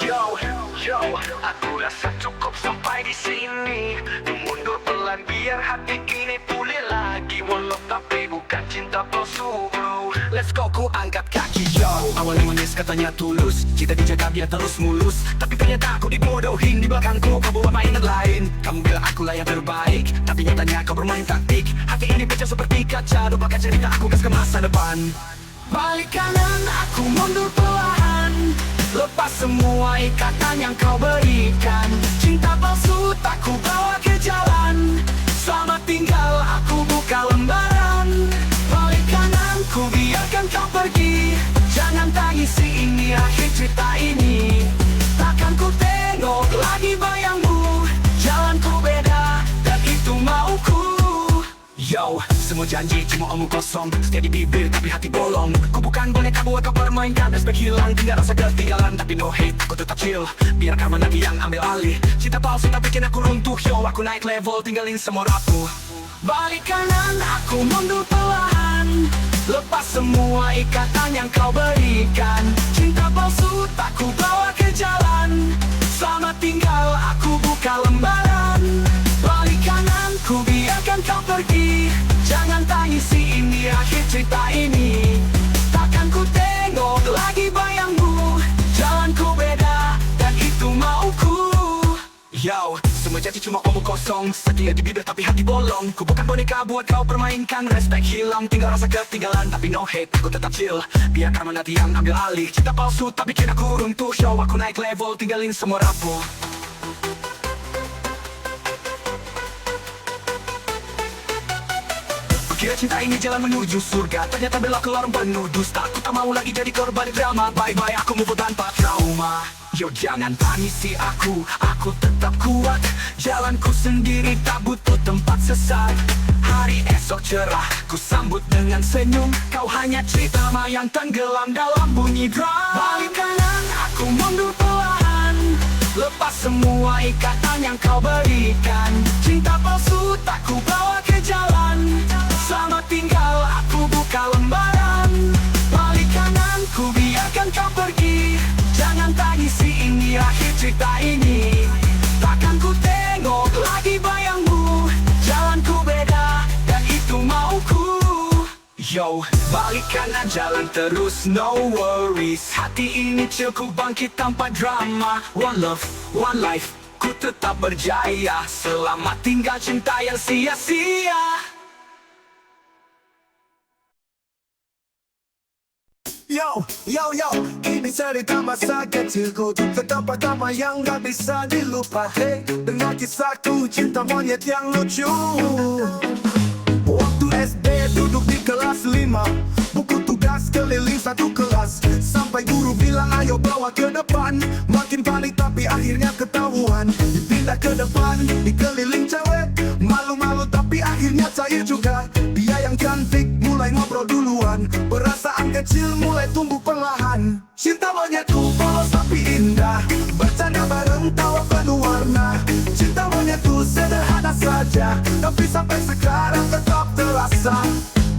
Yo, yo, aku rasa cukup sampai di sini. Mundur pelan biar hati ini pulih lagi. Walau tapi bukan cinta palsu. Let's go, ku angkat kaki yo. Awalnya manis katanya tulus, cinta dijaga biar terus mulus. Tapi ternyata aku dibodohin. Di belakangku kau bawa mainan lain. Kamu bilang aku lah yang terbaik, tapi nyatanya kau bermain taktik. Hati ini pecah seperti kaca, lupakan cerita aku gas ke masa depan. Balik kanan, aku mundur perlahan. Lepas semua ikatan yang kau berikan. Cinta palsu tak ku bawa ke jalan. Selamat tinggal, aku buka lembaran. Balik kanan, ku biarkan kau pergi. Jangan tangisi, ini akhir cerita ini. Takkan ku tengok lagi bayangmu. Jalanku beda, dan itu mauku. Yo, semua janji cuma omong kosong. Setia di bibir tapi hati bolong. Ku bukan boneka buat kau permainkan. Respect hilang, tinggal rasa ketinggalan. Tapi no hate, aku tetap chill. Biar karma nanti yang ambil alih. Cinta palsu tak bikin aku runtuh. Yo, aku naik level, tinggalin semua rapuh. Balik kanan, aku mundur perlahan. Lepas semua ikatan yang kau berikan. Cinta palsu tak ku bawa ke jalan. Selamat tinggal, aku buka lembaran. Balik kanan, ku biarkan kau pergi. Jangan tangisi, ini akhir cerita ini. Takkan ku tengok lagi bayangmu. Jalanku beda, dan itu mauku. Yo, semua janji cuma omong kosong. Setia di bibir tapi hati bolong. Ku bukan boneka buat kau permainkan. Respect hilang, tinggal rasa ketinggalan. Tapi no hate, aku tetap chill. Biar karma nanti yang ambil alih. Cinta palsu tak bikin aku runtuh. Show aku naik level, tinggalin semua rapuh. Kira cinta ini jalan menuju surga, ternyata belok ke lorong penuh dusta. Aku tak mau lagi jadi korban drama. Bye-bye, aku move tanpa trauma. Yo, jangan tangisi aku tetap kuat. Jalanku sendiri, tak butuh tempat sesat. Hari esok cerah, ku sambut dengan senyum. Kau hanya cerita yang tenggelam dalam bunyi drum. Balik kanan, aku mundur perlahan. Lepas semua ikatan yang kau berikan. Cinta palsu tak ku bawa ke jalan. Selamat tinggal, aku buka lembaran. Balik kanan, ku biarkan kau pergi. Jangan tangisi, ini akhir cerita ini. Takkan ku tengok lagi bayangmu. Jalanku beda, dan itu mauku. Yo, balik kanan, jalan terus, no worries. Hati ini chill, ku bangkit tanpa drama. One love, one life, ku tetap berjaya. Selamat tinggal cinta yang sia-sia. Yo, yo, yo, ini cerita masa kecilku. Tentang pertama yang gak bisa dilupa. Hey, dengar kisahku, cinta monyet yang lucu. Waktu SD duduk di kelas 5, buku tugas keliling satu kelas. Sampai guru bilang ayo bawa ke depan. Makin panik tapi akhirnya ketahuan. Dipindah ke depan, dikeliling cewek. Malu-malu tapi akhirnya cair juga. Dia yang cantik mulai ngobrol duluan. Perasaan kecil mulai tumbuh perlahan. Cinta monyetku polos tapi indah. Bercanda bareng tawa penuh warna. Cinta monyetku sederhana saja, tapi sampai sekarang tetap terasa.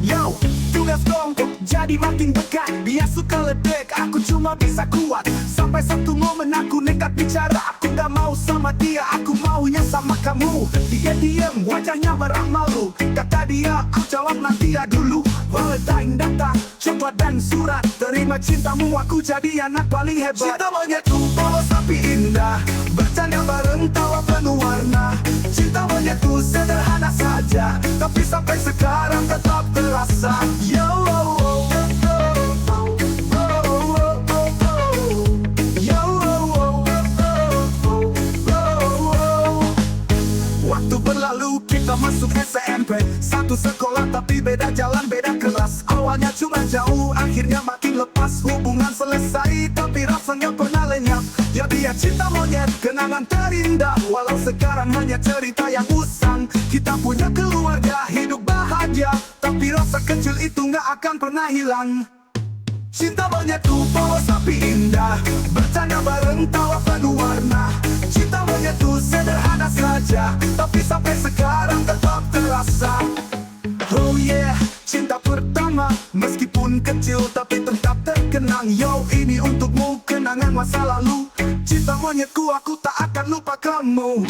Yo, tugas kelompok jadi makin dekat. Dia suka ledek, aku cuma bisa kuat. Sampai satu momen aku nekat bicara. Aku gak mau sama dia, aku maunya sama kamu. Dia diem, wajahnya merah malu. Kata dia, aku jawab nanti ya dulu. Valentine datang, coklat dan surat. Terima cintamu, aku jadi anak paling hebat. Cinta monyetku polos tapi indah. Bercanda bareng tawa penuh warna. Cinta monyetku sederhana saja, tapi sampai sekarang tetap terasa. Yo, waktu berlalu kita masuk SMP. Satu sekolah tapi beda jalan, beda kelas. Awalnya cuma jauh, akhirnya makin lepas. Hubungan selesai tapi rasanya pernah lenyap. Ya dia cinta monyet, kenangan terindah. Walau sekarang hanya cerita yang usang. Kita punya keluarga, hidup bahagia, tapi rasa kecil itu gak akan pernah hilang. Cinta monyetku polos tapi indah. Bercanda bareng tawa penuh warna. Cinta monyetku sederhana saja, tapi sampai sekarang tetap terasa. Oh yeah, cinta pertama. Meskipun kecil tapi tetap terkenang. Yo, ini untukmu kenangan kenangan masa lalu. Cinta monyetku, aku tak akan lupa kamu.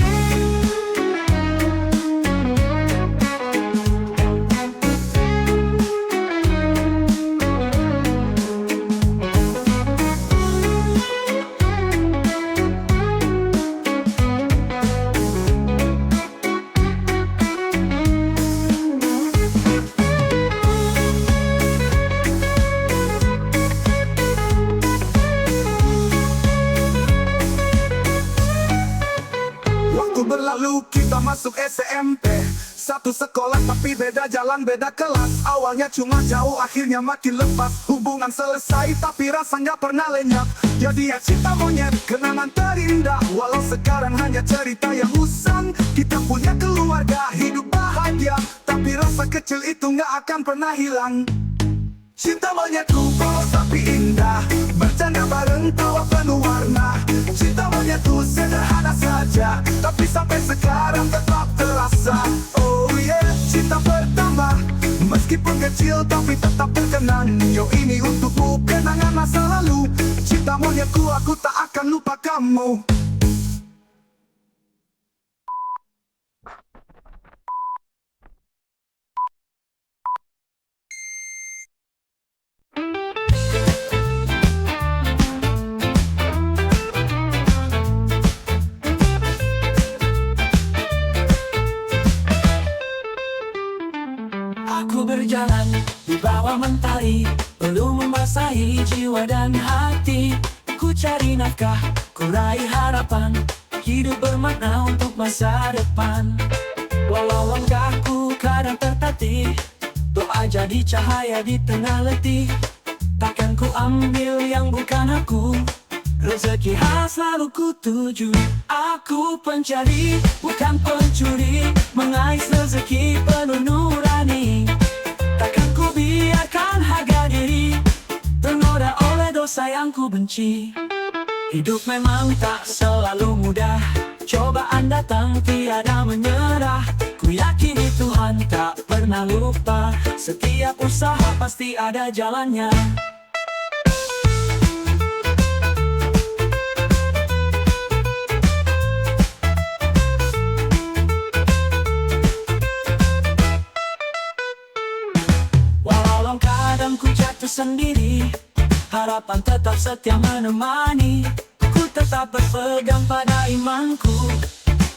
Waktu berlalu kita masuk SMP, satu sekolah tapi beda jalan beda kelas. Awalnya cuma jauh akhirnya makin lepas. Hubungan selesai tapi rasanya pernah lenyap. Jadi ya cinta monyet, kenangan terindah. Walau sekarang hanya cerita yang usang. Kita punya keluarga, hidup bahagia, tapi rasa kecil itu gak akan pernah hilang. Cinta monyetku polos tapi indah, bercanda bareng tawa penuh warna. Cinta monyetku sederhana saja, tapi sampai sekarang tetap terasa. Oh yeah, cinta pertama, meskipun kecil tapi tetap terkenang. Yo, ini untukmu kenangan masa lalu. Cinta monyetku, aku tak akan lupa kamu. Aku berjalan di bawah mentari, belum membasahi jiwa dan hati. Ku cari nafkah, ku raih harapan, hidup bermakna untuk masa depan. Walau langkahku kadang tertatih, doa jadi cahaya di tengah letih. Takkan ku ambil yang bukan aku, rezeki harus selalu ku tuju. Aku pencari, bukan pencuri, mengais rezeki penuh nurani. Takkan ku biarkan harga diri ternoda oleh dosa yang ku benci. Hidup memang tak selalu mudah, cobaan datang tiada menyerah. Ku yakini Tuhan tak pernah lupa, setiap usaha pasti ada jalannya. Walau kadang ku jatuh sendiri, harapan tetap setia menemani. Ku tetap berpegang pada imanku,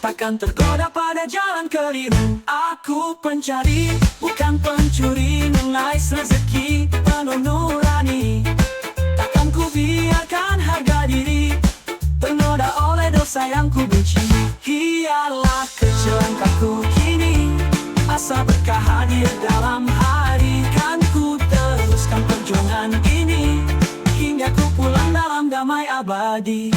takkan tergoda pada jalan keliru. Aku pencari, bukan pencuri, mengais rezeki penuh nurani. Takkan ku biarkan harga diri ternoda oleh dosa yang ku benci. Hiarlah kecil langkahku kini, asa berkah hadir dalam hari. Kan ku teruskan perjuangan ini, hingga ku pulang dalam damai abadi.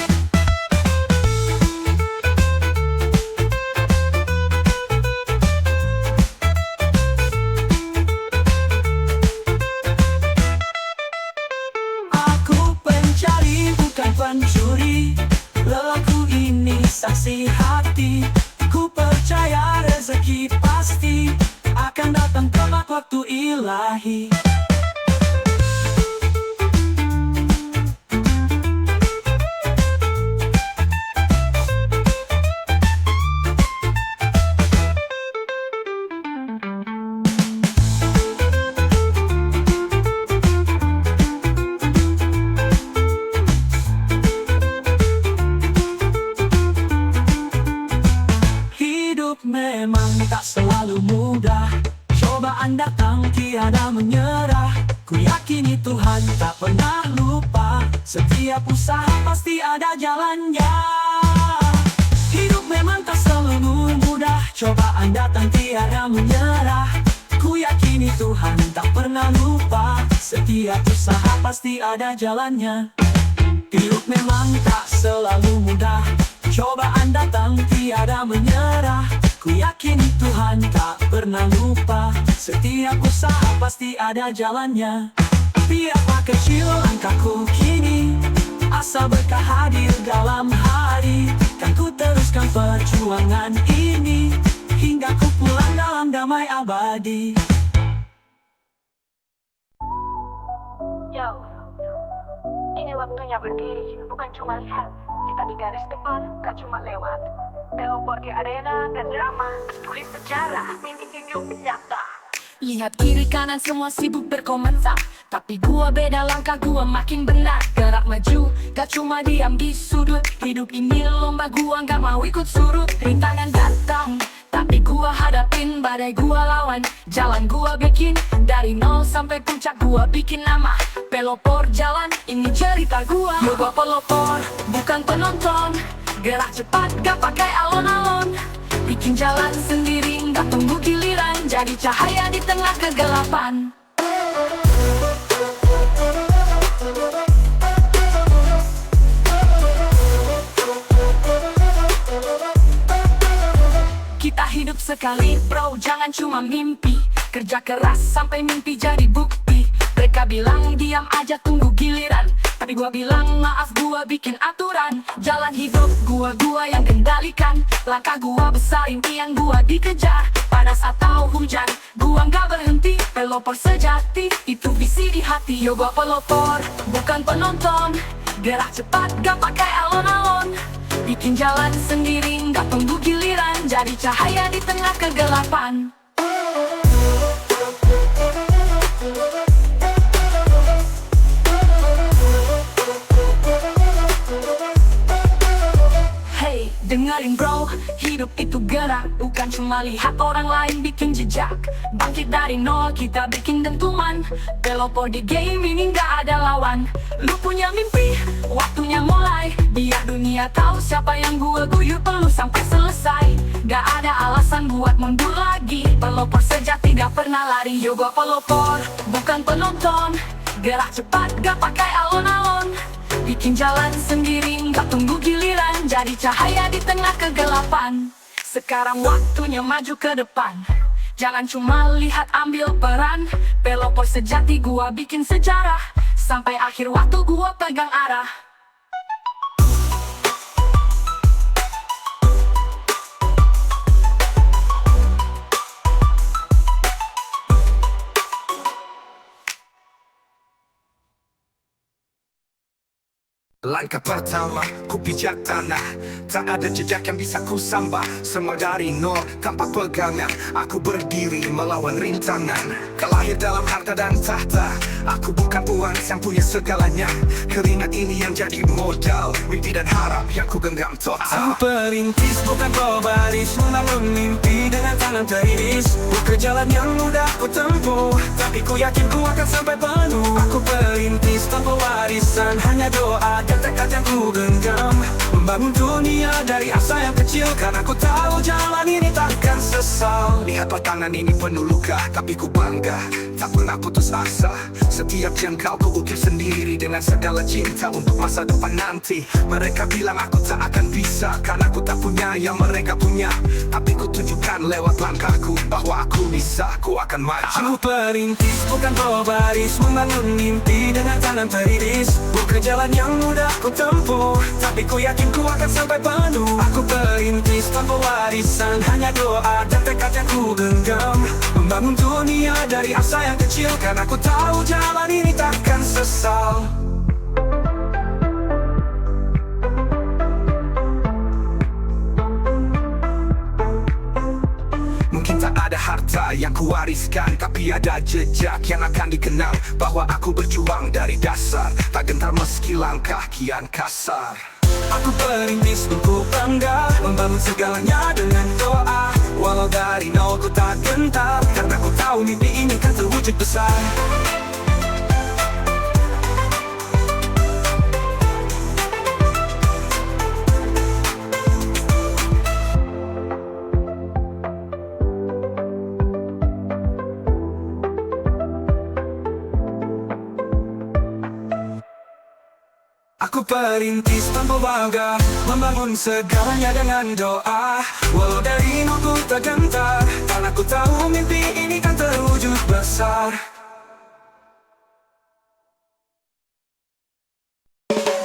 Aku pencari bukan pencuri, lelahku ini saksi hati. Ku percaya rezeki pasti akan datang tepat waktu ilahi. Memang tak selalu mudah, cobaan datang tiada menyerah. Ku yakini Tuhan tak pernah lupa, setiap usaha pasti ada jalannya. Hidup memang tak selalu mudah, cobaan datang tiada menyerah. Ku yakini Tuhan tak pernah lupa, setiap usaha pasti ada jalannya. Hidup memang tak selalu mudah, cobaan datang tiada menyerah. Ku yakini Tuhan tak pernah lupa, setiap usaha pasti ada jalannya. Biarpah kecil langkahku kini, asa berkah hadir dalam hari. Kan ku teruskan perjuangan ini, hingga ku pulang dalam damai abadi. Yo, ini waktunya berdiri, bukan cuma lihat. Kita di garis depan, gak cuma lewat. Teleport di arena dan drama, tulis sejarah, mimpi hidup nyata. Lihat kiri kanan semua sibuk berkomentar, tapi gua beda langkah, gua makin benar. Gerak maju, gak cuma diam di sudut. Hidup ini lomba, gua gak mau ikut surut. Rintangan datang, tapi gua hadapin. Badai gua lawan, jalan gua bikin. Dari nol sampai puncak gua bikin nama. Pelopor jalan, ini cerita gua. Gua pelopor, bukan penonton. Gerak cepat, gak pakai alon-alon. Bikin jalan sendiri, gak tunggu giliran. Jadi cahaya di tengah kegelapan. Kita hidup sekali bro, jangan cuma mimpi. Kerja keras sampai mimpi jadi bukti. Mereka bilang diam aja tunggu giliran, tapi gua bilang maaf, gua bikin aturan. Jalan hidup gua yang kendalikan. Langkah gua besar, impian gua dikejar. Panas atau hujan, gua nggak berhenti. Pelopor sejati, itu visi di hati. Yo gua pelopor, bukan penonton. Gerak cepat, gak pakai alon-alon. Bikin jalan sendiri, nggak tunggu giliran. Jadi cahaya di tengah kegelapan. Hey, dengerin bro, hidup itu gerak. Bukan cuma lihat orang lain bikin jejak. Bangkit dari nol, kita bikin dentuman. Pelopor di game ini gak ada lawan. Lu punya mimpi, waktunya mulai. Biar dunia tahu siapa yang gua guyur perlu sampai selesai. Gak ada alasan buat mundur lagi. Pelopor sejati gak pernah lari. Yo gua pelopor, bukan penonton. Gerak cepat, gak pakai alon-alon. Bikin jalan sendiri, gak tunggu giliran. Jadi cahaya di tengah kegelapan. Sekarang waktunya maju ke depan. Jangan cuma lihat, ambil peran. Pelopor sejati, gua bikin sejarah. Sampai akhir waktu gua pegang arah. Langkah pertama, ku pijak tanah. Tak ada jejak yang bisa ku sambah. Semua dari nol, tanpa pegangan. Aku berdiri melawan rintangan. Kelahir dalam harta dan tahta. Aku bukan uang yang punya segalanya. Keringat ini yang jadi modal. Mimpi dan harap yang ku genggam total. Aku perintis bukan baris, membangun mimpi dengan tangan teriris. Bukan jalan yang mudah ku tempuh, tapi ku yakin ku akan sampai penuh. Aku perintis tanpa warisan, hanya doa dan tekad yang ku genggam. Membangun dunia dari asa yang kecil, karena ku tahu jalan ini takkan sesal. Lihat tangan ini penuh luka, tapi ku bangga. Tak pernah putus asa. Setiap jengkal ku ukir sendiri dengan segala cinta untuk masa depan nanti. Mereka bilang aku tak akan bisa, karena aku tak punya yang mereka punya. Tapi ku tunjukkan lewat langkahku bahwa aku bisa, ku akan maju. Aku perintis bukan baris, membangun mimpi dengan tangan teriris. Bukan jalan yang mudah ku tempuh, tapi ku yakin ku akan sampai penuh. Aku perintis tanpa warisan, hanya doa dan tekad yang ku genggam. Membangun dunia dari asa yang kecil, karena ku tahu jalan ini takkan sesal. Mungkin tak ada harta yang kuwariskan, tapi ada jejak yang akan dikenang. Bahwa aku berjuang dari dasar, tak gentar meski langkah kian kasar. Aku perintis untuk bangga, membangun segalanya dengan doa. Walau dari nol ku tak gentar, karena ku tahu mimpi ini kan terwujud besar. Aku perintis tanpa bangga, membangun segalanya dengan doa. Walau dari nol ku tak gentar, karena ku tahu mimpi ini kan terwujud besar.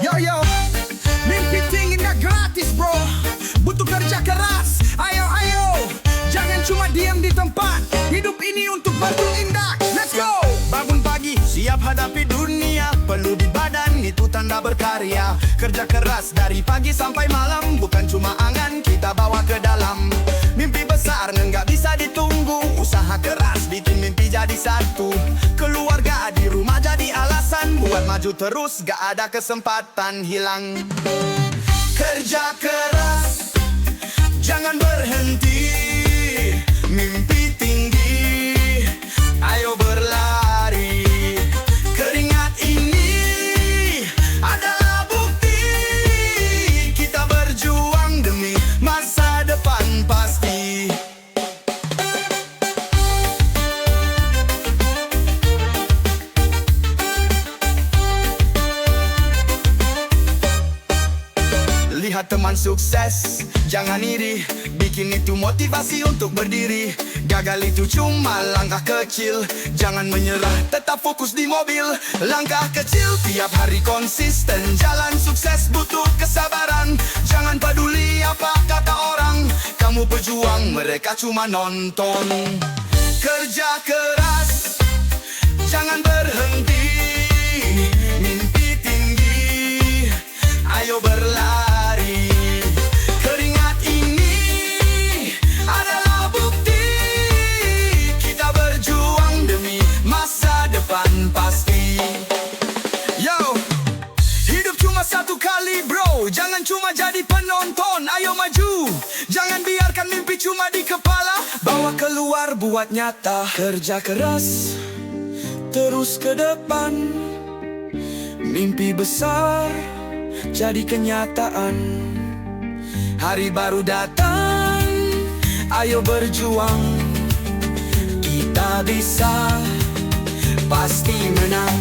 Yo yo, mimpi tinggi gak gratis bro. Butuh kerja keras, ayo ayo. Jangan cuma diam di tempat. Hidup ini untuk bertindak. Let's go. Bangun pagi, siap hadapi dunia. Perlu di badan, itu tanda berkarya. Kerja keras dari pagi sampai malam, bukan cuma angan kita bawa ke dalam. Mimpi besar nggak bisa ditunggu, usaha keras bikin mimpi jadi satu. Keluarga di rumah jadi alasan buat maju terus, gak ada kesempatan hilang. Kerja keras, jangan berhenti, mimpi tinggi, ayo berlari. Keringat ini adalah bukti, kita berjuang demi masa depan pasti. Lihat teman sukses, jangan iri, bikin itu motivasi untuk berdiri. Gagal itu cuma langkah kecil, jangan menyerah, tetap fokus di mobil. Langkah kecil, tiap hari konsisten, jalan sukses butuh kesabaran. Jangan peduli apa kata orang, kamu pejuang, mereka cuma nonton. Kerja keras, jangan berhenti, mimpi tinggi, ayo berlari. Keringat ini adalah bukti, kita berjuang demi masa depan pasti. Yo, hidup cuma satu kali bro, jangan cuma jadi penonton, ayo maju. Jangan biarkan mimpi cuma di kepala, bawa keluar buat nyata. Kerja keras, terus ke depan, mimpi besar jadi kenyataan. Hari baru datang, ayo berjuang, kita bisa, pasti menang.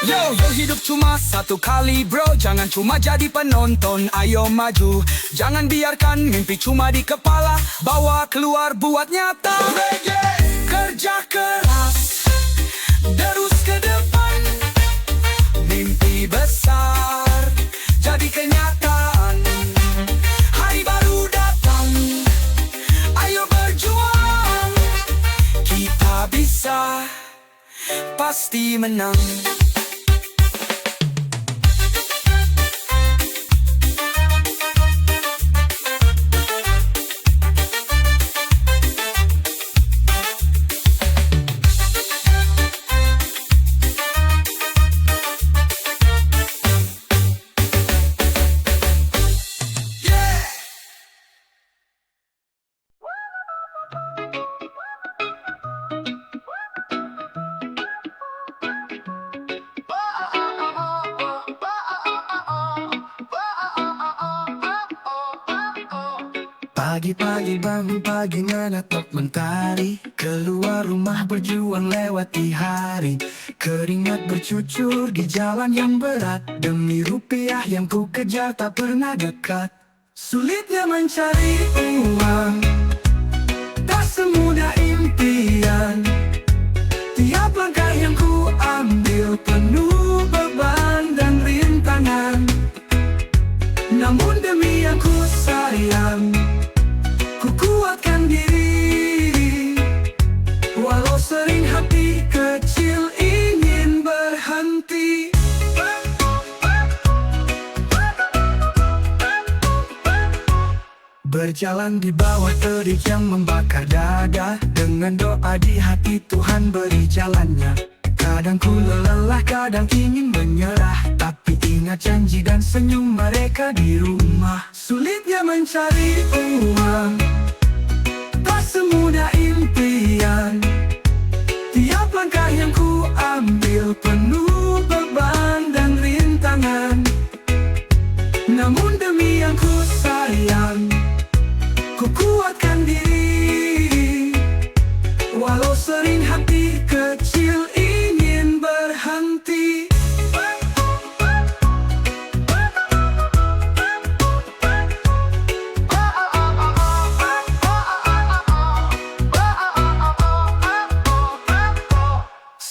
Yo, hidup cuma satu kali bro, jangan cuma jadi penonton, ayo maju. Jangan biarkan mimpi cuma di kepala, bawa keluar buat nyata. Kerja keras, terus ke depan, mimpi besar jadi kenyataan. Hari baru datang, ayo berjuang, kita bisa, pasti menang. Pagi-pagi bangun pagi menatap mentari, keluar rumah berjuang lewati hari. Keringat bercucur di jalan yang berat, demi rupiah yang ku kejar tak pernah dekat. Sulitnya mencari uang, tak semudah impian. Tiap langkah yang ku ambil penuh beban dan rintangan. Namun demi yang ku sayang, ku kuatkan diri, walau sering hati kecil ingin berhenti. Berjalan di bawah terik yang membakar dada, dengan doa di hati Tuhan beri jalannya. Kadang ku lelah, kadang ingin menyerah, tapi ingat janji dan senyum mereka di rumah. Sulitnya mencari uang, tak semudah impian. Tiap langkah yang ku ambil penuh beban dan rintangan. Namun demi yang ku sayang, ku kuatkan diri, walau sering hati kecil ingin berhenti.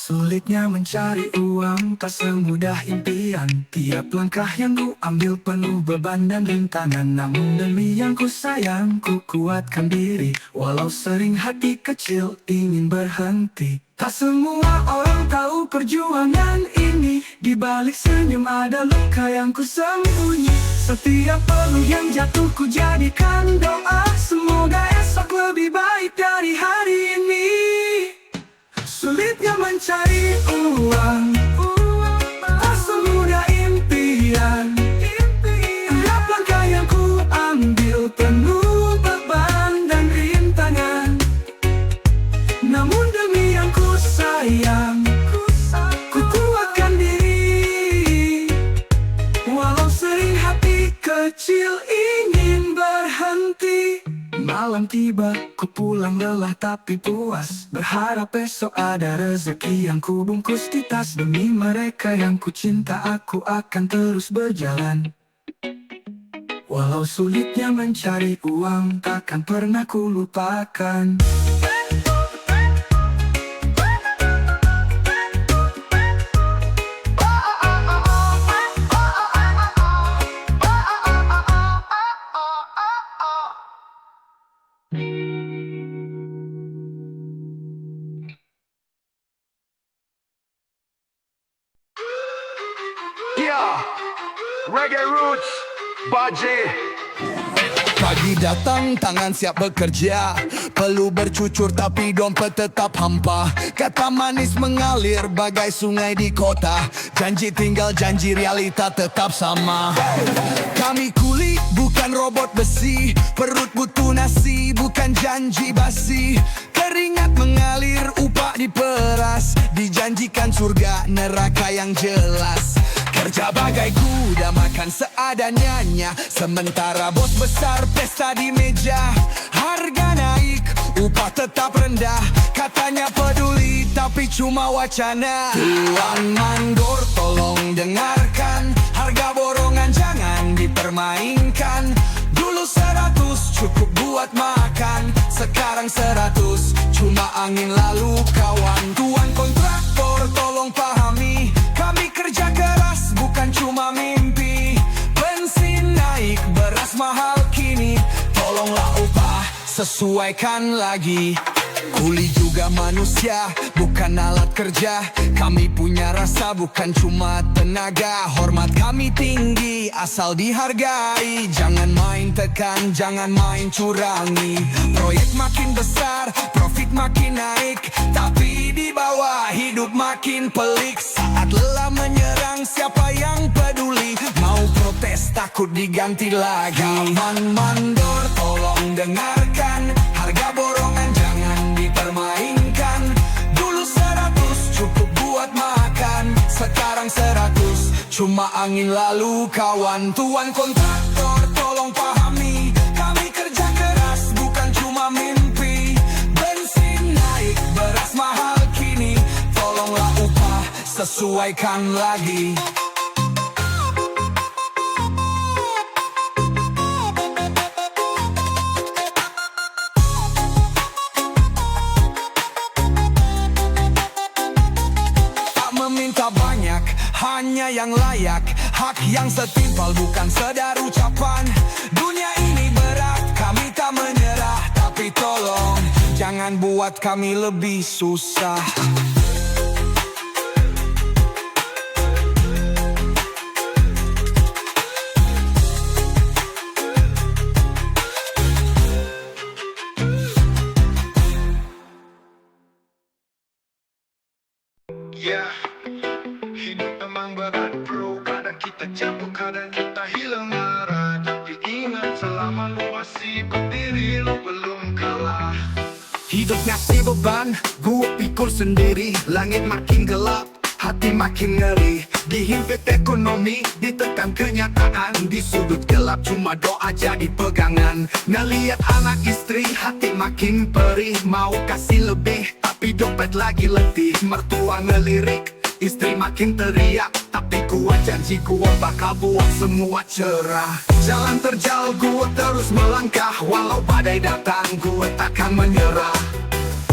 Sulitnya mencari uang tak semudah impian. Tiap langkah yang ku ambil penuh beban dan rintangan. Namun demi yang ku sayang, ku kuatkan diri. Walau sering hati kecil ingin berhenti. Tak semua orang tahu perjuangan ini. Di balik senyum ada luka yang ku sembunyi. Setiap peluh yang jatuh ku jadikan doa. Semoga esok lebih baik dari hari ini. Sulitnya mencari uang, tak semudah impian. Tiap langkah yang ku ambil penuh beban dan rintangan. Namun demi yang ku sayang, ku kuatkan diri. Walau sering hati kecil ingin berhenti. Malam tiba, ku pulang lelah tapi puas. Berharap esok ada rezeki yang ku bungkus di tas. Demi mereka yang ku cinta, aku akan terus berjalan. Walau sulitnya mencari uang, takkan pernah ku lupakan. Yeah, reggae roots, Baji. Pagi datang, tangan siap bekerja. Perlu bercucur tapi dompet tetap hampa. Kata manis mengalir bagai sungai di kota. Janji tinggal janji, realita tetap sama. Kami kuli bukan robot besi. Perut butuh nasi bukan janji basi. Keringat mengalir, upah diperas. Dijanjikan surga, neraka yang jelas. Kerja bagai kuda, makan seadanya. Sementara bos besar pesta di meja. Harga naik, upah tetap rendah. Katanya peduli, tapi cuma wacana. Tuan Mandor tolong dengarkan. Harga borongan jangan dipermainkan. Dulu 100 cukup buat makan. Sekarang 100 cuma angin lalu kawan. Tuan kontraktor tolong pahami. Kami kerja keras bukan cuma mimpi. Bensin naik, beras mahal kini. Tolonglah upah, sesuaikan lagi. Kuli juga manusia, bukan alat kerja. Kami punya rasa, bukan cuma tenaga. Hormat kami tinggi, asal dihargai. Jangan main tekan, jangan main curangi. Proyek makin besar, profit makin naik. Tapi di bawah hidup makin pelik. Saat lelah menyerang, siapa yang peduli? Mau protes takut diganti lagi. Mandor tolong dengarkan. Harga borongan jangan dipermainkan. Dulu 100 cukup buat makan. Sekarang 100 cuma angin lalu kawan. Tuan kontraktor tolong pahami. Kami kerja keras bukan cuma mimpi. Bensin naik, beras mahal kini. Tolonglah upah, sesuaikan lagi. Meminta banyak, hanya yang layak. Hak yang setimpal bukan sedar ucapan. Dunia ini berat, kami tak menyerah. Tapi tolong, jangan buat kami lebih susah. Yeah, hidup memang berat bro. Kadang kita jatuh, kadang kita hilang arah. Tapi ingat selama lu masih berdiri, lu belum kalah. Hidup ngasih beban, gua pikul sendiri. Langit makin gelap, hati makin ngeri. Dihimpit ekonomi, ditekan kenyataan. Di sudut gelap cuma doa jadi pegangan. Ngeliat anak istri, hati makin perih. Mau kasih lebih, tapi dompet lagi letih. Mertua ngelirik, istri makin teriak. Tapi gua janji gua bakal buat semua cerah. Jalan terjal gua terus melangkah. Walau badai datang gua takkan menyerah.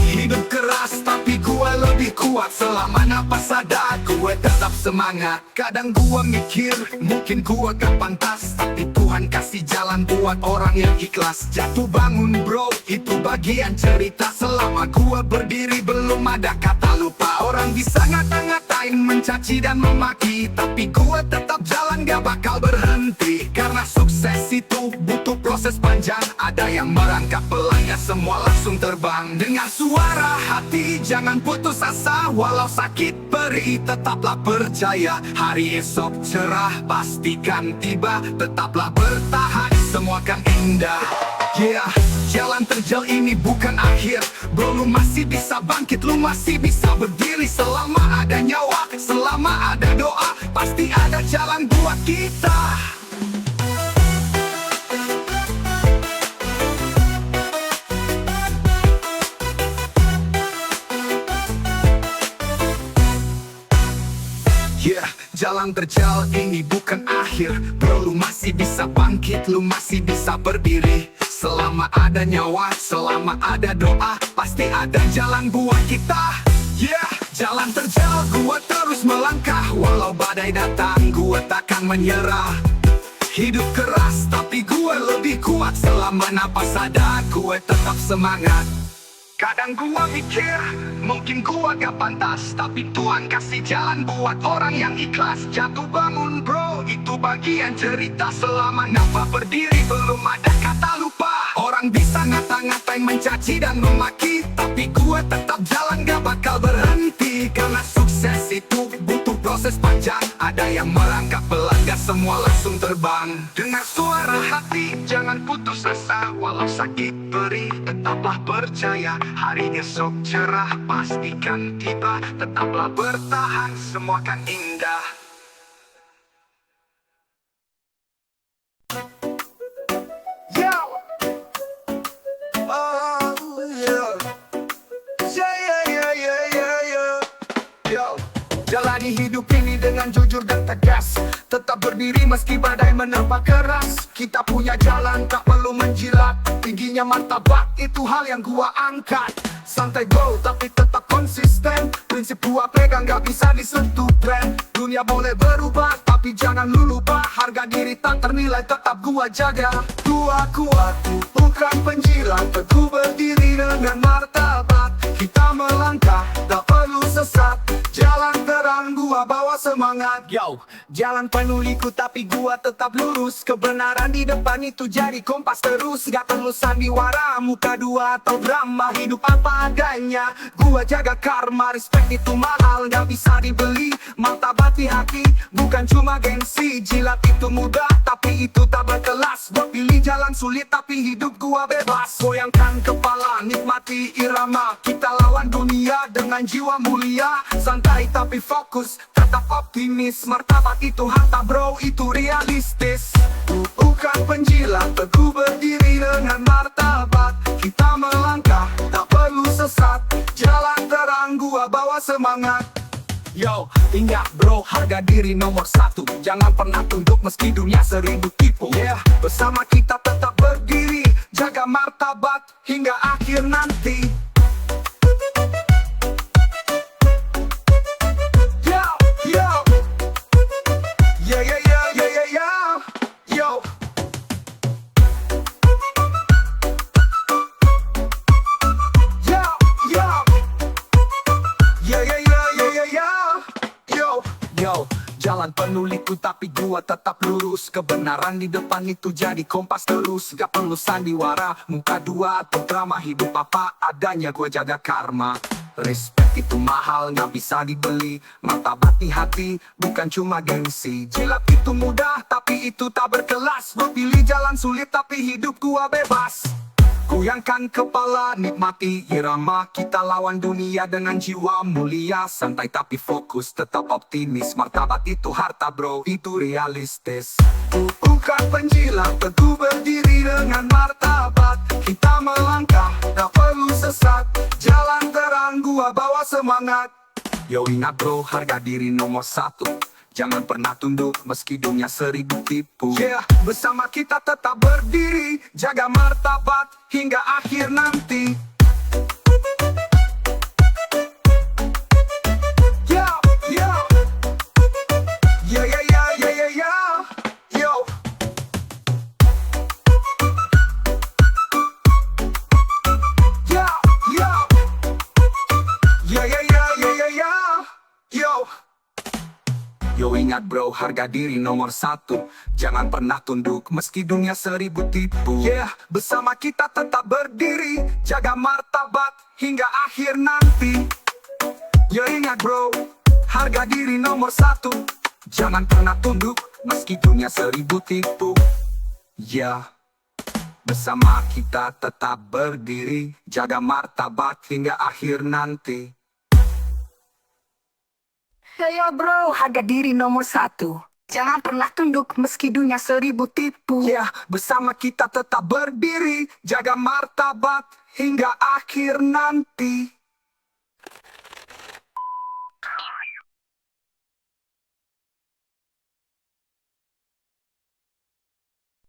Hidup keras tapi gue lebih kuat. Selama napas ada gue tetap semangat. Kadang gue mikir mungkin gue gak pantas, tapi Tuhan kasih jalan buat orang yang ikhlas. Jatuh bangun bro, itu bagian cerita. Selama gue berdiri belum ada kata lupa. Orang bisa ngata-ngatain, mencaci dan memaki, tapi gue tetap jalan gak bakal berhenti. Karena sukses itu butuh proses panjang. Ada yang merangkap pelan, gak semua langsung terbang. Dengan suara hati jangan putus asa. Walau sakit perih tetaplah percaya. Hari esok cerah pastikan tiba. Tetaplah bertahan, semua kan indah. Yeah, jalan terjal ini bukan akhir. Bro, lu masih bisa bangkit, lu masih bisa berdiri. Selama ada nyawa, selama ada doa, pasti ada jalan buat kita. Yeah, jalan terjal ini bukan akhir. Bro, lu masih bisa bangkit, lu masih bisa berdiri. Selama ada nyawa, selama ada doa, pasti ada jalan buat kita. Yeah, jalan terjal, gua terus melangkah. Walau badai datang, gua takkan menyerah. Hidup keras, tapi gua lebih kuat. Selama napas ada, gua tetap semangat. Kadang gua mikir, mungkin gua gak pantas, tapi Tuhan kasih jalan buat orang yang ikhlas. Jatuh bangun bro, itu bagian cerita. Selama napas berdiri belum ada kata lupa. Orang bisa ngata-ngatain, mencaci dan memaki, tapi gua tetap jalan gak bakal berhenti. Karena sukses itu butuh proses panjang. Ada yang merangkap pelan, gak semua langsung terbang. Dengar suara hati, jangan putus asa. Walau sakit perih, tetaplah percaya. Hari esok cerah, pastikan tiba. Tetaplah bertahan, semua kan indah. Yo! Oh, yeah. Yo, jalani hidup ini dengan jujur dan tegas. Tetap berdiri meski badai menerpa keras. Kita punya jalan, tak perlu menjilat. Tingginya martabat, itu hal yang gua angkat. Santai bro, tapi tetap konsisten. Prinsip gua pegang, gak bisa disentuh tren. Dunia boleh berubah, tapi jangan lu lupa. Harga diri tak ternilai, tetap gua jaga. Gua kuat, bukan penjilat. Teguh berdiri dengan martabat. Kita melangkah, tak perlu sesat. Jalan terang, gua bawa semangat. Yo, jalan penuh liku tapi gua tetap lurus. Kebenaran di depan itu jadi kompas terus. Gak perlu sandiwara, muka dua atau drama. Hidup apa adanya, gua jaga karma. Respect itu mahal, gak bisa dibeli. Martabat di hati, bukan cuma gengsi. Jilat itu mudah, tapi itu tak berkelas. Gua pilih jalan sulit, tapi hidup gua bebas. Goyangkan kepala, nikmati irama. Kita lawan dunia dengan jiwa mulia. Santai tapi fokus, tetap optimis. Martabat itu harta bro, itu realistis. Bukan penjilat, teguh berdiri dengan martabat. Kita melangkah, tak perlu sesat. Jalan terang, gua bawa semangat. Yo, ingat bro, harga diri nomor satu. Jangan pernah tunduk meski dunia seribu tipu. Yeah, bersama kita tetap berdiri. Jaga martabat hingga akhir nanti. Jalan penuh liku tapi gua tetap lurus. Kebenaran di depan itu jadi kompas terus. Gak perlu sandiwara, muka dua atau drama. Hidup apa adanya, gua jaga karma. Respect itu mahal, gak bisa dibeli. Martabat di hati, bukan cuma gengsi. Jilat itu mudah, tapi itu tak berkelas. Gua pilih jalan sulit, tapi hidup gua bebas. Goyangkan kepala, nikmati irama. Kita lawan dunia dengan jiwa mulia. Santai tapi fokus, tetap optimis. Martabat itu harta bro, itu realistis. Bukan penjilat, teguh berdiri dengan martabat. Kita melangkah, tak perlu sesat. Jalan terang, gua bawa semangat. Yo ingat bro, harga diri nomor satu. Jangan pernah tunduk meski dunia seribu tipu. Yeah, bersama kita tetap berdiri. Jaga martabat hingga akhir nanti. Yo ingat bro, harga diri nomor satu. Jangan pernah tunduk meski dunia 1000 tipu. Yeah, bersama kita tetap berdiri, jaga martabat hingga akhir nanti. Yo ingat bro, harga diri nomor satu. Jangan pernah tunduk meski dunia 1000 tipu. Yeah, bersama kita tetap berdiri, jaga martabat hingga akhir nanti. Yo bro, harga diri nomor satu. Jangan pernah tunduk meski dunia 1000 tipu. Ya, bersama kita tetap berdiri, jaga martabat hingga akhir nanti.